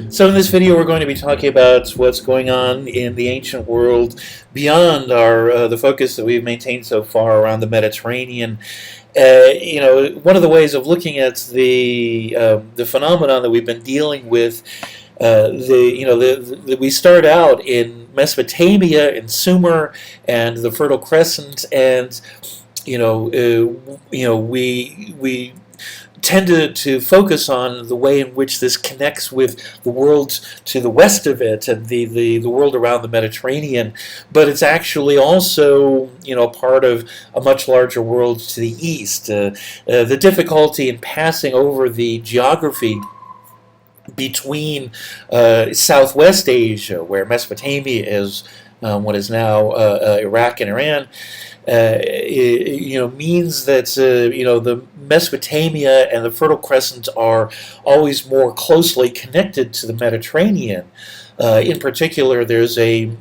So in this video, we're going to be talking about what's going on in the ancient world beyond the focus that we've maintained so far around the Mediterranean. One of the ways of looking at the phenomenon that we've been dealing with, we start out in Mesopotamia, in Sumer, and the Fertile Crescent, and we tend to focus on the way in which this connects with the world to the west of it and the world around the Mediterranean, but it's actually also part of a much larger world to the east. The difficulty in passing over the geography between Southwest Asia, where Mesopotamia is what is now Iraq and Iran, means that the Mesopotamia and the Fertile Crescent are always more closely connected to the Mediterranean. In particular, there's a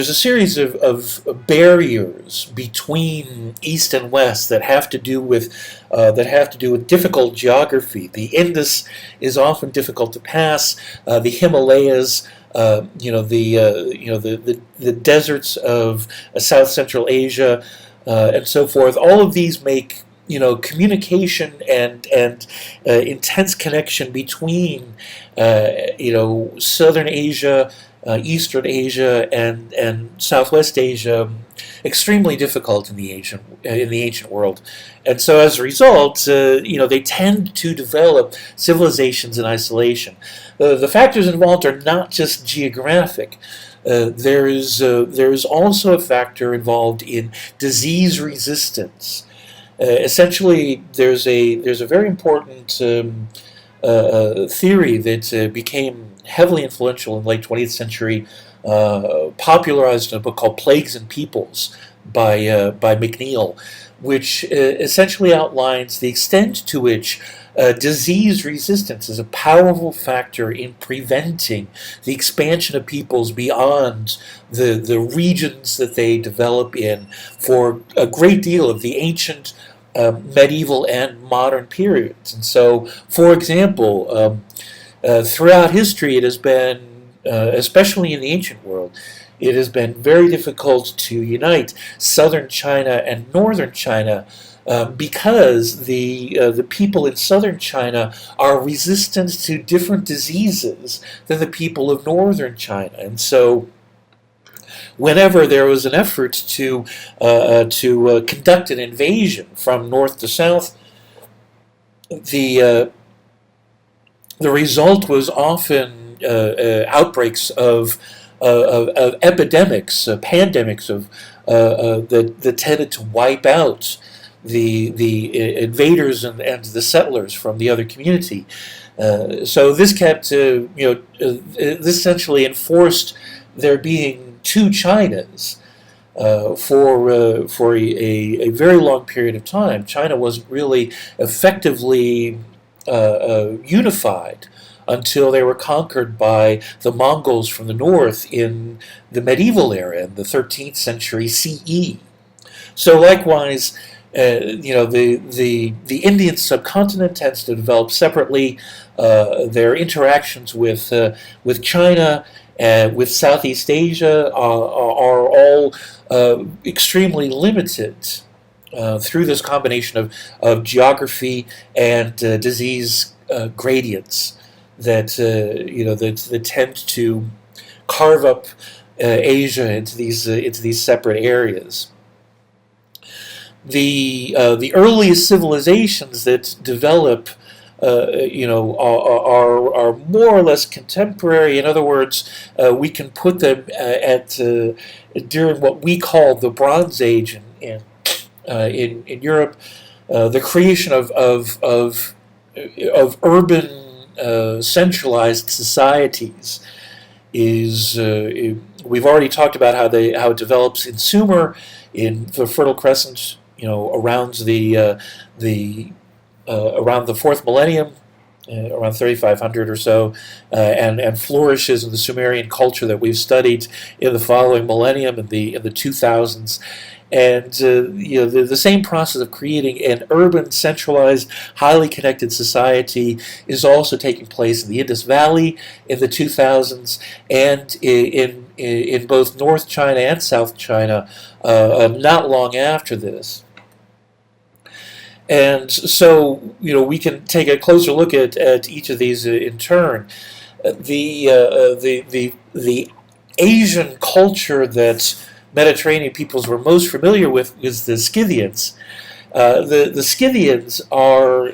series of barriers between East and West that have to do with difficult geography. The Indus is often difficult to pass. The Himalayas, the deserts of South Central Asia, and so forth. All of these make communication and intense connection between Southern Asia, Eastern Asia, and Southwest Asia extremely difficult in the ancient world, and so as a result, they tend to develop civilizations in isolation. The factors involved are not just geographic. There is also a factor involved in disease resistance. Essentially, there's a very important theory that became heavily influential in the late 20th century, popularized in a book called Plagues and Peoples by McNeill, which essentially outlines the extent to which disease resistance is a powerful factor in preventing the expansion of peoples beyond the regions that they develop in for a great deal of the ancient, medieval, and modern periods. And so, for example, throughout history, it has been, especially in the ancient world, it has been very difficult to unite southern China and northern China, because the people in southern China are resistant to different diseases than the people of northern China. And so whenever there was an effort to conduct an invasion from north to south, the result was often outbreaks of epidemics, pandemics that tended to wipe out the invaders and the settlers from the other community. So this kept this essentially enforced there being two Chinas. For a very long period of time, China wasn't really effectively unified until they were conquered by the Mongols from the north in the medieval era, in the 13th century CE. So likewise, the Indian subcontinent tends to develop separately. Their interactions with China and with Southeast Asia are all extremely limited through this combination of geography and disease gradients that tend to carve up Asia into these separate areas. The earliest civilizations that develop, are more or less contemporary. In other words, we can put them during what we call the Bronze Age in Europe. The creation of urban centralized societies is. We've already talked about how it develops in Sumer, in the Fertile Crescent, around the fourth millennium, around 3,500 or so, and flourishes in the Sumerian culture that we've studied in the following millennium, in the 2000s. And the same process of creating an urban, centralized, highly connected society is also taking place in the Indus Valley in the 2000s, and in both North China and South China not long after this. And so, we can take a closer look at each of these in turn. The Asian culture that Mediterranean peoples were most familiar with is the Scythians. The Scythians are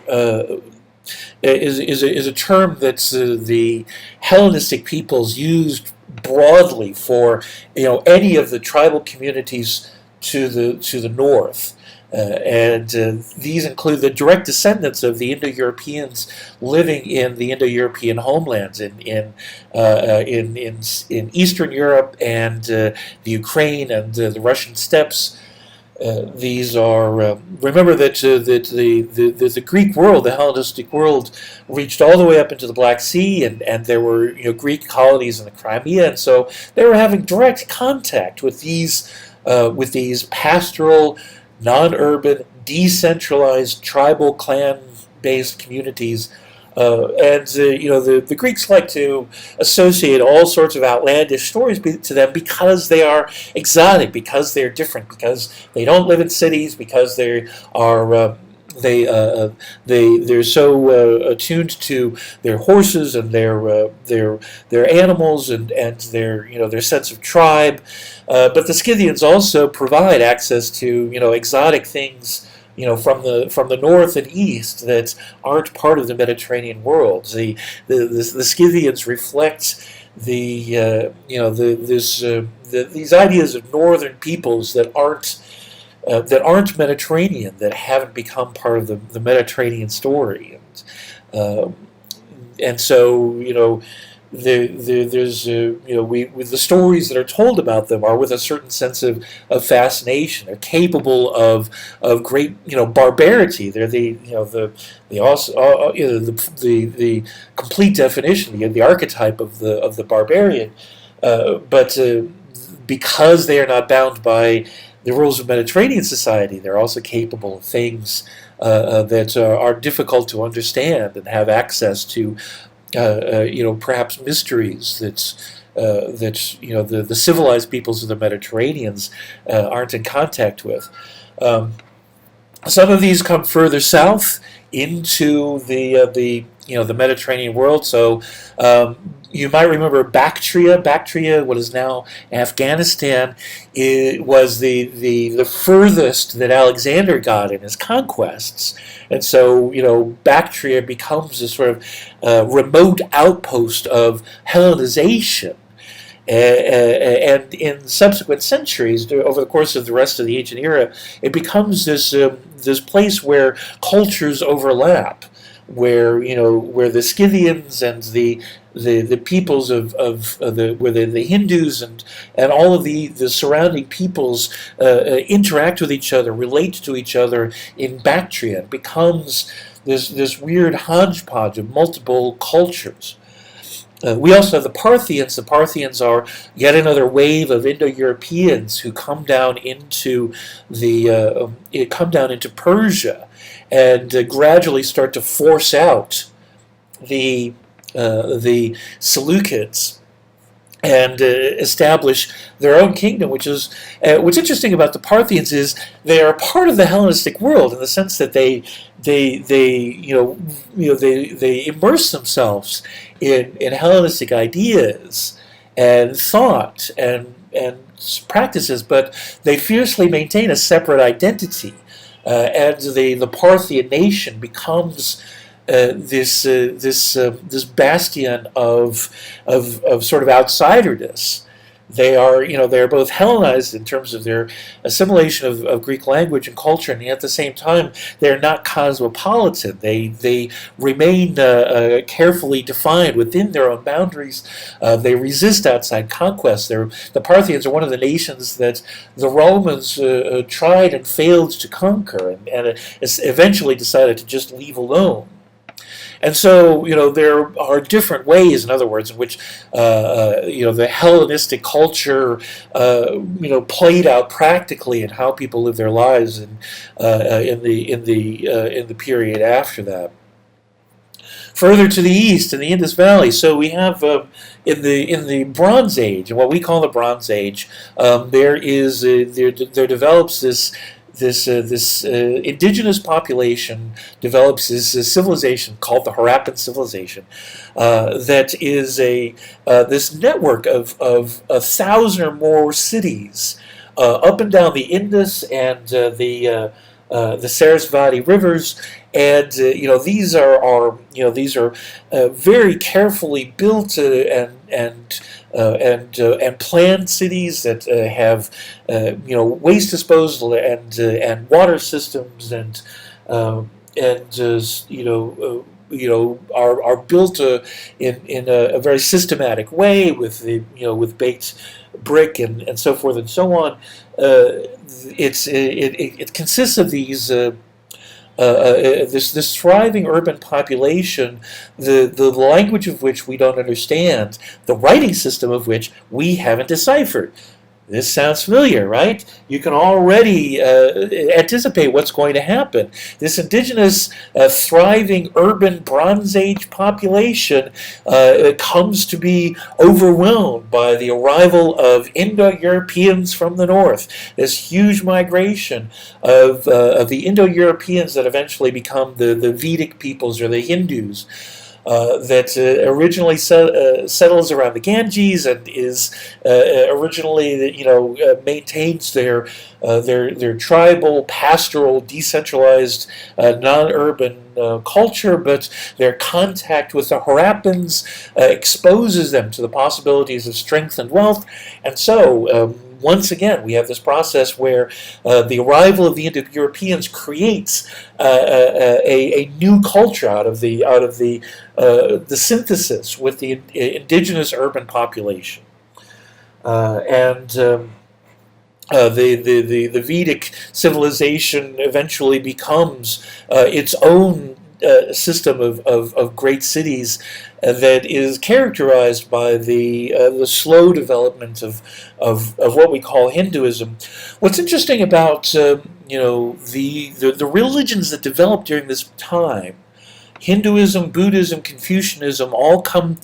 is a term that the Hellenistic peoples used broadly for any of the tribal communities to the north. These include the direct descendants of the Indo-Europeans living in the Indo-European homelands in Eastern Europe and the Ukraine and the Russian steppes. These are remember that the Greek world, the Hellenistic world, reached all the way up into the Black Sea, and there were Greek colonies in the Crimea, and so they were having direct contact with these pastoral, non-urban, decentralized, tribal, clan-based communities. The Greeks like to associate all sorts of outlandish stories to them because they are exotic, because they're different, because they don't live in cities, because they are they're so attuned to their horses and their animals and their sense of tribe. But the Scythians also provide access to exotic things from the north and east that aren't part of the Mediterranean world. The Scythians reflect these ideas of northern peoples that aren't Mediterranean, that haven't become part of the Mediterranean story, and so there's with the stories that are told about them are with a certain sense of fascination. They're capable of great barbarity. They're the complete definition, the archetype of the barbarian, but because they are not bound by the rules of Mediterranean society, they're also capable of things that are difficult to understand and have access to perhaps mysteries that the civilized peoples of the Mediterraneans aren't in contact with. Some of these come further south into the Mediterranean world. So you might remember Bactria. Bactria, what is now Afghanistan, was the furthest that Alexander got in his conquests. And so, Bactria becomes a sort of remote outpost of Hellenization. And in subsequent centuries, over the course of the rest of the ancient era, it becomes this place where cultures overlap, where the Scythians and the peoples of the Hindus and all of the surrounding peoples interact with each other, relate to each other in Bactria. It becomes this weird hodgepodge of multiple cultures. We also have the Parthians. The Parthians are yet another wave of Indo-Europeans who come down into Persia and gradually start to force out the Seleucids and establish their own kingdom, which is what's interesting about the Parthians is they are part of the Hellenistic world in the sense that they immerse themselves in Hellenistic ideas and thought and practices, but they fiercely maintain a separate identity, and the Parthian nation becomes this bastion of sort of outsiderness. They are both Hellenized in terms of their assimilation of Greek language and culture, and yet at the same time they are not cosmopolitan. They remain carefully defined within their own boundaries. They resist outside conquest. The Parthians are one of the nations that the Romans tried and failed to conquer, and eventually decided to just leave alone. And so, there are different ways, in other words, in which, the Hellenistic culture, played out practically in how people live their lives in the period after that. Further to the east, in the Indus Valley, so we have in the Bronze Age, what we call the Bronze Age, there develops this indigenous population develops this civilization called the Harappan civilization, that is this network of 1,000 or more cities up and down the Indus and the Sarasvati rivers, and these are very carefully built and planned cities that have waste disposal and water systems and are built in a very systematic way with baked brick and so forth and so on. It consists of these. This thriving urban population, the language of which we don't understand, the writing system of which we haven't deciphered. This sounds familiar, right? You can already anticipate what's going to happen. This indigenous, thriving, urban Bronze Age population comes to be overwhelmed by the arrival of Indo-Europeans from the north. This huge migration of the Indo-Europeans that eventually become the Vedic peoples or the Hindus. That originally settles around the Ganges and is originally, maintains their tribal, pastoral, decentralized, non-urban culture, but their contact with the Harappans exposes them to the possibilities of strength and wealth, and so. Once again, we have this process where the arrival of the Indo-Europeans creates a new culture out of the synthesis with the indigenous urban population, the Vedic civilization eventually becomes its own system of great cities that is characterized by the slow development of what we call Hinduism. What's interesting about the religions that developed during this time, Hinduism, Buddhism, Confucianism, all come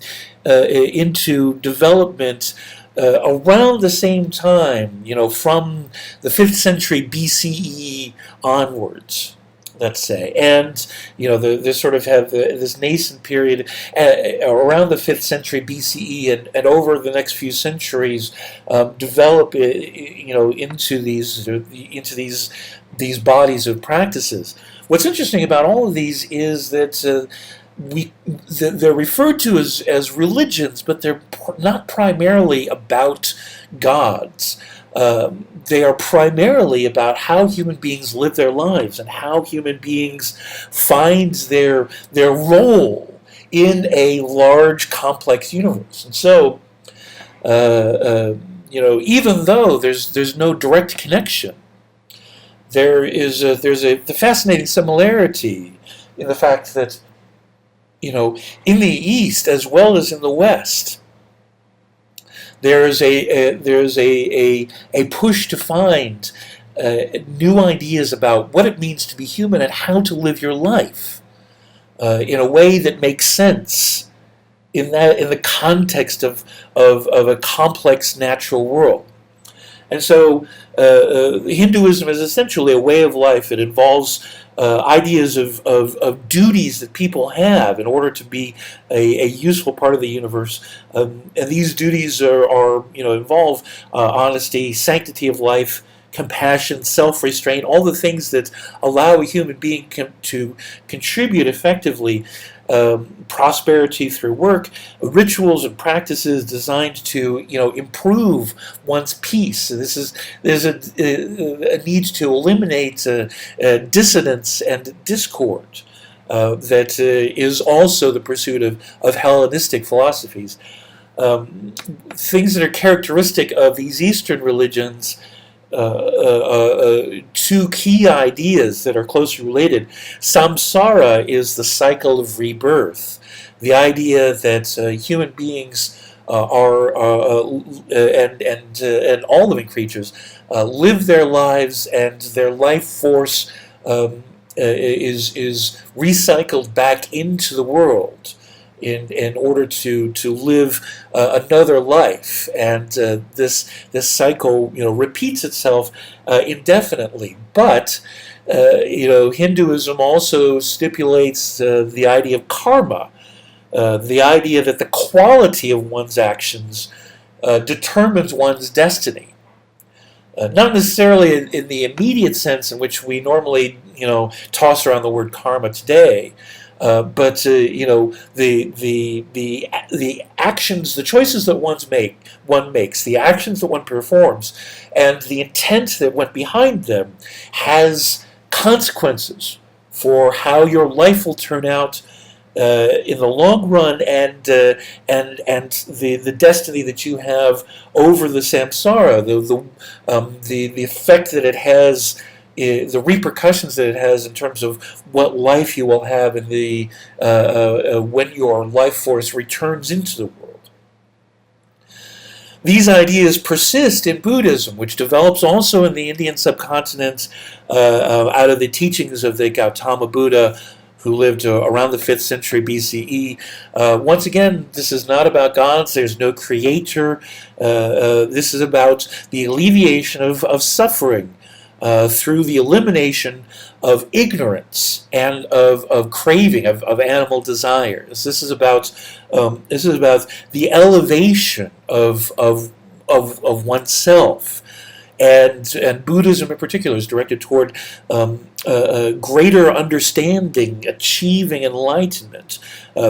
into development around the same time, from the 5th century BCE onwards. Let's say, and they sort of have this nascent period around the 5th century BCE, and over the next few centuries, develop into these bodies of practices. What's interesting about all of these is that they're referred to as religions, but they're not primarily about gods. They are primarily about how human beings live their lives and how human beings find their role in a large, complex universe. And so, even though there's no direct connection, there's a fascinating similarity in the fact that in the East as well as in the West, there's a push to find new ideas about what it means to be human and how to live your life in a way that makes sense in the context of a complex natural world. And so Hinduism is essentially a way of life. It involves ideas of duties that people have in order to be a useful part of the universe. And these duties involve honesty, sanctity of life, compassion, self-restraint, all the things that allow a human being to contribute effectively, prosperity through work, rituals and practices designed to improve one's peace. So there's a need to eliminate dissonance and discord that is also the pursuit of Hellenistic philosophies. Things that are characteristic of these Eastern religions two key ideas that are closely related. Samsara is the cycle of rebirth, the idea that human beings and all living creatures live their lives, and their life force is recycled back into the world in order to live another life, and this cycle repeats itself indefinitely. But Hinduism also stipulates the idea of karma, the idea that the quality of one's actions determines one's destiny. Not necessarily in the immediate sense in which we normally, toss around the word karma today, but the actions, the choices that one makes, the actions that one performs, and the intent that went behind them has consequences for how your life will turn out in the long run, and the destiny that you have over the samsara, the effect that it has, the repercussions that it has in terms of what life you will have in the when your life force returns into the world. These ideas persist in Buddhism, which develops also in the Indian subcontinent out of the teachings of the Gautama Buddha, who lived around the 5th century BCE. Once again, this is not about gods. There's no creator. This is about the alleviation of suffering through the elimination of ignorance and of craving, of animal desires. This is about the elevation of oneself. And Buddhism in particular is directed toward greater understanding, achieving enlightenment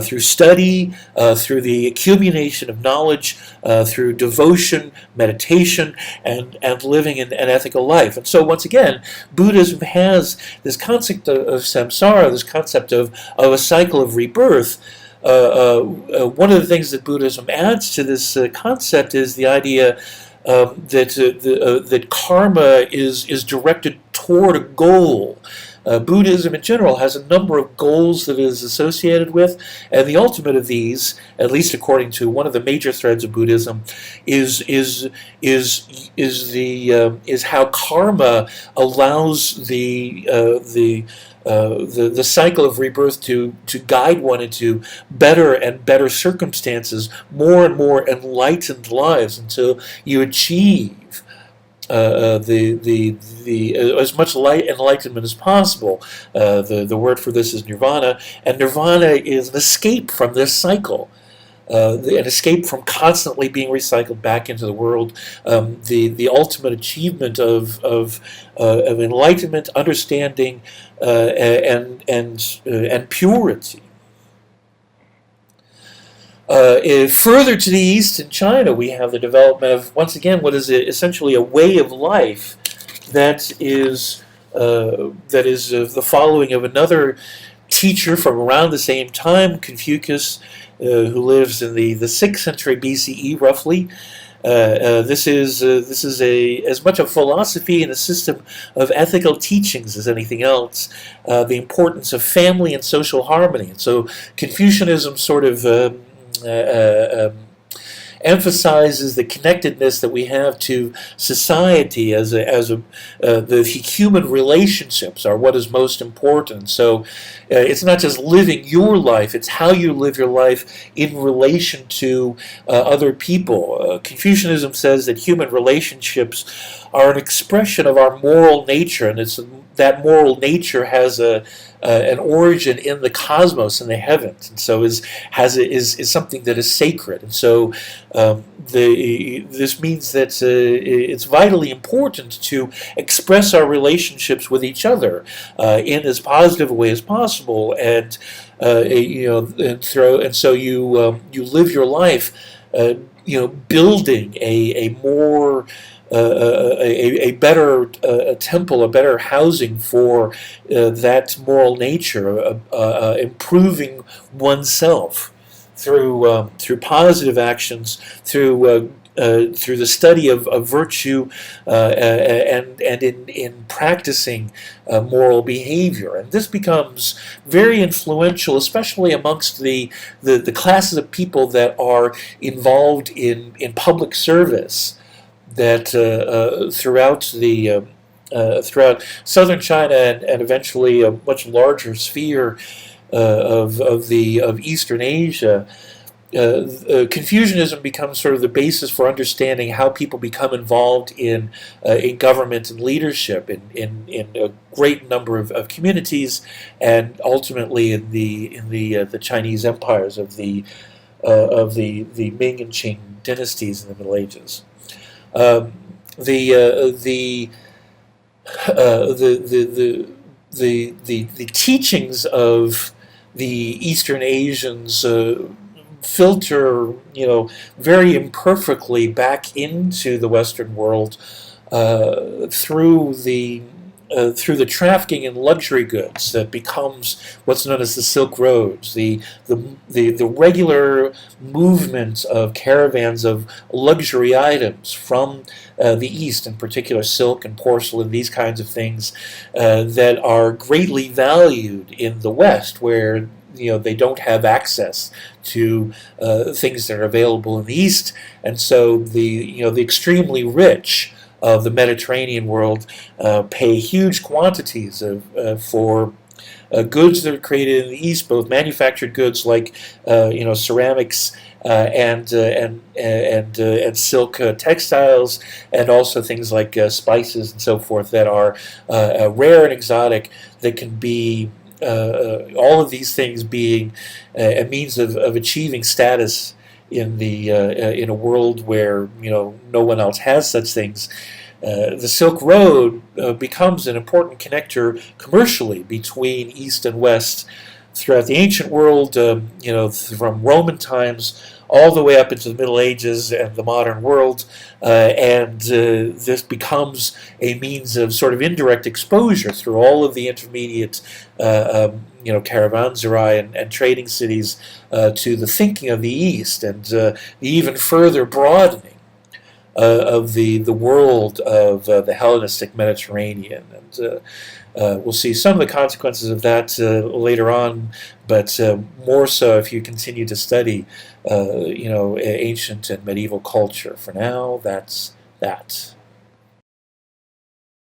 through study, through the accumulation of knowledge, through devotion, meditation, and living an ethical life. And so once again, Buddhism has this concept of samsara, this concept of a cycle of rebirth. One of the things that Buddhism adds to this concept is the idea that karma is directed toward a goal. Buddhism in general has a number of goals that it is associated with, and the ultimate of these, at least according to one of the major threads of Buddhism, is how karma allows the cycle of rebirth to guide one into better and better circumstances, more and more enlightened lives, until you achieve as much enlightenment as possible. The word for this is nirvana, and nirvana is an escape from this cycle. An escape from constantly being recycled back into the world, the ultimate achievement of enlightenment, understanding, and purity. Further to the east in China, we have the development of, once again, what is essentially a way of life that is the following of another teacher from around the same time, Confucius, who lives in the 6th century BCE, roughly. This is as much a philosophy and a system of ethical teachings as anything else. The importance of family and social harmony. And so Confucianism sort of emphasizes the connectedness that we have to society the human relationships are what is most important. So it's not just living your life, it's how you live your life in relation to other people. Confucianism says that human relationships are an expression of our moral nature, and that moral nature has an origin in the cosmos, in the heavens, and so is something that is sacred. And so this means that it's vitally important to express our relationships with each other in as positive a way as possible, and so you live your life, building a more a better temple, a better housing for that moral nature, improving oneself through positive actions, through through the study of virtue and in practicing moral behavior. And this becomes very influential, especially amongst the classes of people that are involved in public service, that throughout southern China and eventually a much larger sphere of Eastern Asia, Confucianism becomes sort of the basis for understanding how people become involved in government and leadership in a great number of communities, and ultimately in the Chinese empires of the Ming and Qing dynasties in the Middle Ages. The teachings of the Eastern Asians filter, very imperfectly back into the Western world through the trafficking in luxury goods that becomes what's known as the Silk Roads, the regular movement of caravans of luxury items from the East, in particular silk and porcelain, these kinds of things that are greatly valued in the West, where they don't have access to things that are available in the East, and so the extremely rich of the Mediterranean world pay huge quantities for goods that are created in the East, both manufactured goods like ceramics and silk textiles, and also things like spices and so forth that are rare and exotic, that can be all of these things being a means of achieving status in a world where no one else has such things. The Silk Road becomes an important connector commercially between East and West throughout the ancient world, from Roman times all the way up into the Middle Ages and the modern world, and this becomes a means of sort of indirect exposure through all of the intermediate caravanserai and trading cities to the thinking of the East, and the even further broadening of the world of the Hellenistic Mediterranean. And we'll see some of the consequences of that later on, but more so if you continue to study ancient and medieval culture. For now, that's that.